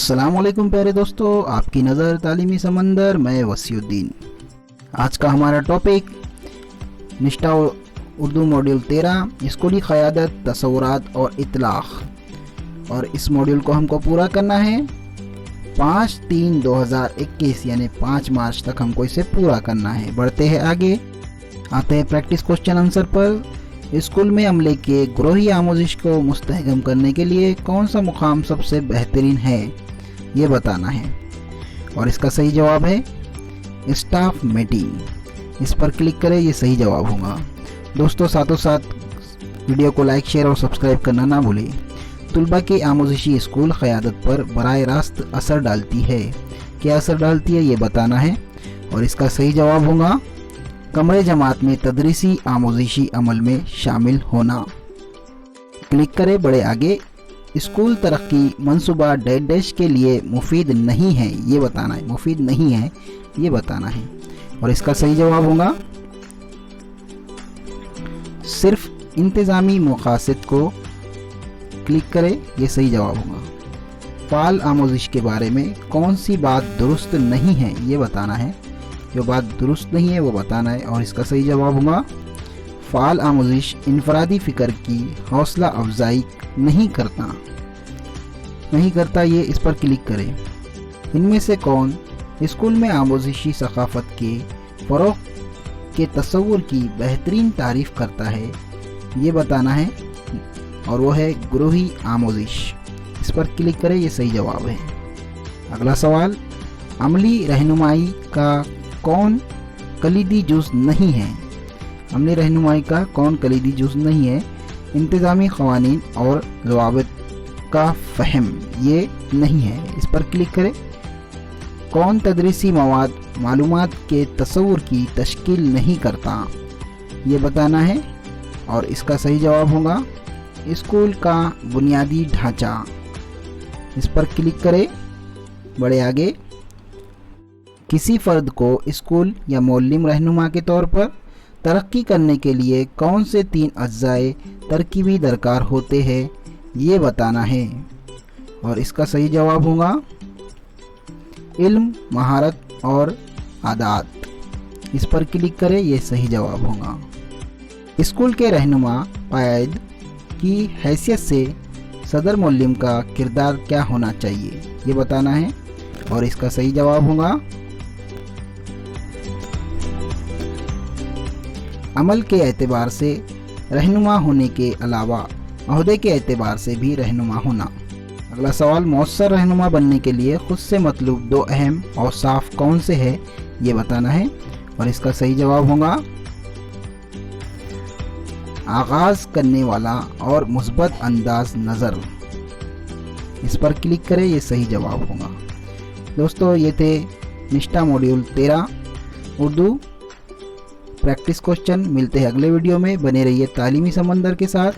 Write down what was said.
अस्सलाम वालेकुम प्यारे दोस्तों, आपकी नज़र तालीमी समंदर, मैं वसीउद्दीन। आज का हमारा टॉपिक निष्ठा उर्दू मॉड्यूल 13 स्कूली क़यादत, तसव्वुरात और इतलाक़। और इस मॉड्यूल को हमको पूरा करना है 5/3/2021 यानी 5 मार्च तक हमको इसे पूरा करना है। बढ़ते हैं आगे, आते हैं प्रैक्टिस क्वेश्चन आंसर पर। स्कूल में अमले के ग्रोही आमोजिश को मुस्तहकम करने के लिए कौन सा मुकाम सबसे बेहतरीन है, ये बताना है। और इसका सही जवाब है स्टाफ मीटिंग। इस पर क्लिक करें, ये सही जवाब होगा। दोस्तों साथों साथ वीडियो को लाइक, शेयर और सब्सक्राइब करना ना भूलें। तुलबा की आमोजिशी स्कूल क़यादत पर बराह रास्त असर डालती है। क्या असर डालती है, ये बताना है। और इसका सही जवाब होगा कमरे जमात में तदरीसी आमोजिशी अमल में शामिल होना। क्लिक करें, बढ़े आगे। स्कूल तरक्की मंसूबा डैश के लिए मुफीद नहीं है, ये बताना है। मुफीद नहीं है, ये बताना है। और इसका सही जवाब होगा सिर्फ इंतज़ामी मकासद को। क्लिक करें, ये सही जवाब होगा। फ़ाल आमोजिश के बारे में कौन सी बात दुरुस्त नहीं है, ये बताना है। जो बात दुरुस्त नहीं है वो बताना है। और इसका सही जवाब होगा फ़ाल आमोजिश इनफरादी फ़िक्र की हौसला अफजाई नहीं करता, ये इस पर क्लिक करें। इनमें से कौन स्कूल में आमोजिशी सकाफ़त के फ़रोग़ के तसव्वुर की बेहतरीन तारीफ़ करता है, ये बताना है। और वो है ग्रोही आमोजिश। इस पर क्लिक करें, ये सही जवाब है। अगला सवाल, अमली रहनुमाई का कौन कलीदी जुज़ नहीं है? अमली रहनुमाई का कौन कलीदी जुज़ नहीं है? इंतज़ामी क़वानीन और ज़वाबित का फ़हम, ये नहीं है। इस पर क्लिक करें। कौन तदरीसी मवाद मालूमात के तसव्वुर की तश्कील नहीं करता, ये बताना है। और इसका सही जवाब होगा स्कूल का बुनियादी ढांचा। इस पर क्लिक करें, बढ़े आगे। किसी फ़र्द को स्कूल या मुअल्लिम रहनुमा के तौर पर तरक्की करने के लिए कौन से 3 अज्जाए तरकीबी दरकार होते हैं, ये बताना है। और इसका सही जवाब होगा इल्म, महारत और आदात। इस पर क्लिक करें, ये सही जवाब होगा। स्कूल के रहनुमा कायद की हैसियत से सदर मुअल्लिम का किरदार क्या होना चाहिए, ये बताना है। और इसका सही जवाब होगा अमल के एतबार से रहनुमा होने के अलावा अहदे के एतबार से भी रहनुमा होना। अगला सवाल, मौसर रहनुमा बनने के लिए खुद से मतलूब 2 अहम औसाफ कौन से है, ये बताना है। और इसका सही जवाब होगा आगाज़ करने वाला और मुस्बत अंदाज नज़र। इस पर क्लिक करें, ये सही जवाब होगा। दोस्तों ये थे निष्ठा मॉड्यूल 13 उर्दू प्रैक्टिस क्वेश्चन। मिलते हैं अगले वीडियो में, बने रहिए तालीमी समंदर के साथ।